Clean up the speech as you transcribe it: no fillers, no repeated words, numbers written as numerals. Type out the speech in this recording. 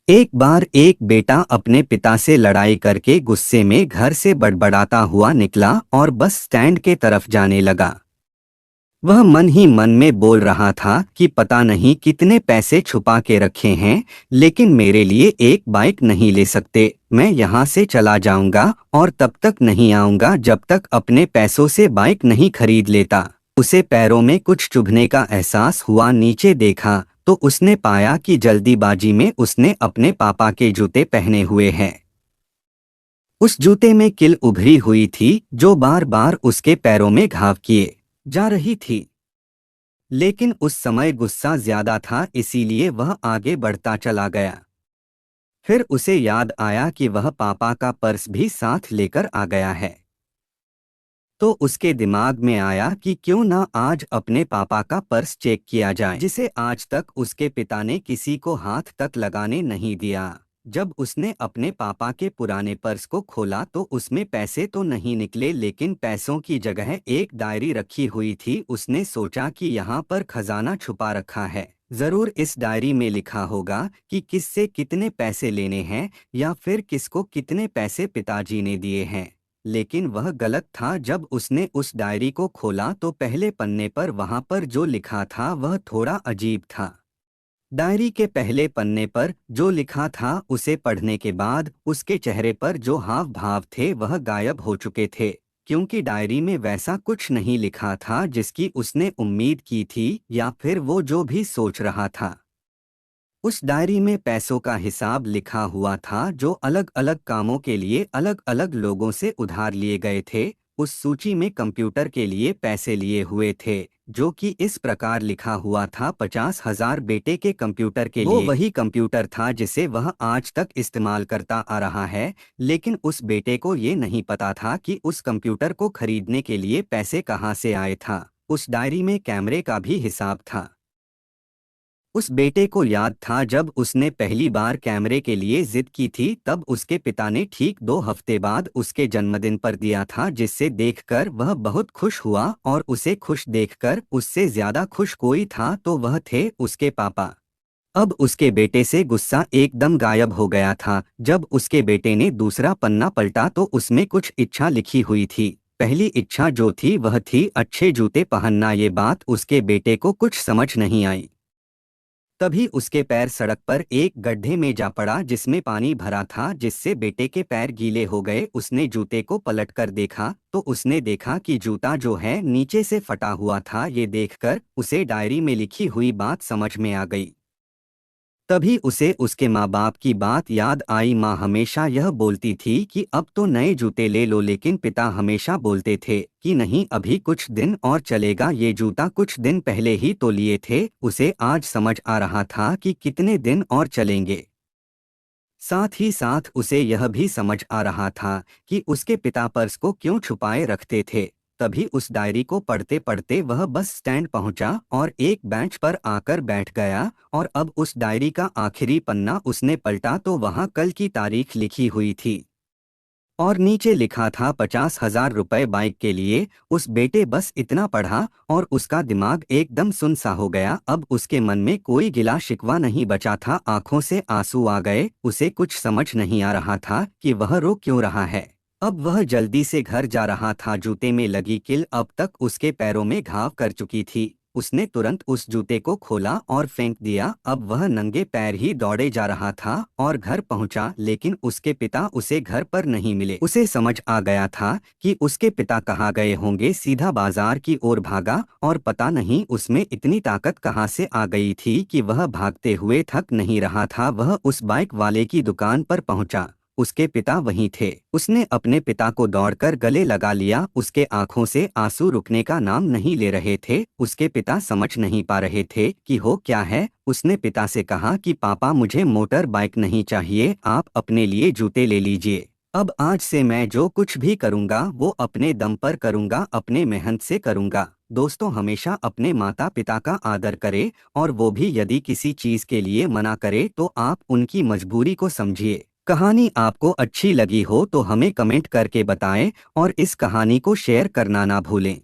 एक बार एक बेटा अपने पिता से लड़ाई करके गुस्से में घर से बड़बड़ाता हुआ निकला और बस स्टैंड के तरफ जाने लगा। वह मन ही मन में बोल रहा था कि पता नहीं कितने पैसे छुपा के रखे हैं, लेकिन मेरे लिए एक बाइक नहीं ले सकते। मैं यहाँ से चला जाऊंगा और तब तक नहीं आऊंगा जब तक अपने पैसों से बाइक नहीं खरीद लेता। उसे पैरों में कुछ चुभने का एहसास हुआ। नीचे देखा तो उसने पाया कि जल्दीबाजी में उसने अपने पापा के जूते पहने हुए हैं। उस जूते में कील उभरी हुई थी जो बार बार उसके पैरों में घाव किए जा रही थी। लेकिन उस समय गुस्सा ज्यादा था, इसीलिए वह आगे बढ़ता चला गया। फिर उसे याद आया कि वह पापा का पर्स भी साथ लेकर आ गया है। तो उसके दिमाग में आया कि क्यों ना आज अपने पापा का पर्स चेक किया जाए, जिसे आज तक उसके पिता ने किसी को हाथ तक लगाने नहीं दिया। जब उसने अपने पापा के पुराने पर्स को खोला तो उसमें पैसे तो नहीं निकले, लेकिन पैसों की जगह एक डायरी रखी हुई थी। उसने सोचा कि यहाँ पर खजाना छुपा रखा है, जरूर इस डायरी में लिखा होगा कि किससे कितने पैसे लेने हैं या फिर किसको कितने पैसे पिताजी ने दिए हैं। लेकिन वह गलत था। जब उसने उस डायरी को खोला तो पहले पन्ने पर वहां पर जो लिखा था वह थोड़ा अजीब था। डायरी के पहले पन्ने पर जो लिखा था उसे पढ़ने के बाद उसके चेहरे पर जो हाव भाव थे वह गायब हो चुके थे, क्योंकि डायरी में वैसा कुछ नहीं लिखा था जिसकी उसने उम्मीद की थी या फिर वो जो भी सोच रहा था। उस डायरी में पैसों का हिसाब लिखा हुआ था जो अलग अलग कामों के लिए अलग अलग लोगों से उधार लिए गए थे। उस सूची में कंप्यूटर के लिए पैसे लिए हुए थे, जो कि इस प्रकार लिखा हुआ था 50,000 बेटे के कंप्यूटर के लिए। वो वही कंप्यूटर था जिसे वह आज तक इस्तेमाल करता आ रहा है, लेकिन उस बेटे को ये नहीं पता था कि उस कंप्यूटर को खरीदने के लिए पैसे कहाँ से आए था। उस डायरी में कैमरे का भी हिसाब था। उस बेटे को याद था जब उसने पहली बार कैमरे के लिए जिद की थी, तब उसके पिता ने ठीक 2 हफ्ते बाद उसके जन्मदिन पर दिया था, जिससे देखकर वह बहुत खुश हुआ। और उसे खुश देखकर उससे ज्यादा खुश कोई था तो वह थे उसके पापा। अब उसके बेटे से गुस्सा एकदम गायब हो गया था। जब उसके बेटे ने दूसरा पन्ना पलटा तो उसमें कुछ इच्छा लिखी हुई थी। पहली इच्छा जो थी वह थी अच्छे जूते पहनना। ये बात उसके बेटे को कुछ समझ नहीं आई। तभी उसके पैर सड़क पर एक गड्ढे में जा पड़ा जिसमें पानी भरा था, जिससे बेटे के पैर गीले हो गए। उसने जूते को पलटकर देखा तो उसने देखा कि जूता जो है नीचे से फटा हुआ था। ये देखकर उसे डायरी में लिखी हुई बात समझ में आ गई। तभी उसे उसके माँ बाप की बात याद आई। माँ हमेशा यह बोलती थी कि अब तो नए जूते ले लो, लेकिन पिता हमेशा बोलते थे कि नहीं, अभी कुछ दिन और चलेगा। ये जूता कुछ दिन पहले ही तो लिए थे। उसे आज समझ आ रहा था कि कितने दिन और चलेंगे। साथ ही साथ उसे यह भी समझ आ रहा था कि उसके पिता पर्स को क्यों छुपाए रखते थे। तभी उस डायरी को पढ़ते पढ़ते वह बस स्टैंड पहुंचा और एक बेंच पर आकर बैठ गया। और अब उस डायरी का आखिरी पन्ना उसने पलटा तो वहां कल की तारीख लिखी हुई थी और नीचे लिखा था 50,000 रुपए बाइक के लिए। उस बेटे बस इतना पढ़ा और उसका दिमाग एकदम सुन सा हो गया। अब उसके मन में कोई गिला शिकवा नहीं बचा था। आंखों से आंसू आ गए। उसे कुछ समझ नहीं आ रहा था कि वह रो क्यों रहा है। अब वह जल्दी से घर जा रहा था। जूते में लगी कील अब तक उसके पैरों में घाव कर चुकी थी। उसने तुरंत उस जूते को खोला और फेंक दिया। अब वह नंगे पैर ही दौड़े जा रहा था और घर पहुंचा, लेकिन उसके पिता उसे घर पर नहीं मिले। उसे समझ आ गया था कि उसके पिता कहाँ गए होंगे। सीधा बाजार की ओर भागा और पता नहीं उसमें इतनी ताकत कहाँ से आ गई थी कि वह भागते हुए थक नहीं रहा था। वह उस बाइक वाले की दुकान पर पहुंचा। उसके पिता वहीं थे। उसने अपने पिता को दौड़कर गले लगा लिया। उसके आंखों से आंसू रुकने का नाम नहीं ले रहे थे। उसके पिता समझ नहीं पा रहे थे कि हो क्या है। उसने पिता से कहा कि पापा, मुझे मोटर बाइक नहीं चाहिए, आप अपने लिए जूते ले लीजिए। अब आज से मैं जो कुछ भी करूँगा वो अपने दम पर करूँगा, अपने मेहनत से करूँगा। दोस्तों, हमेशा अपने माता पिता का आदर करें, और वो भी यदि किसी चीज़ के लिए मना करे तो आप उनकी मजबूरी को समझिए। कहानी आपको अच्छी लगी हो तो हमें कमेंट करके बताएं और इस कहानी को शेयर करना ना भूलें।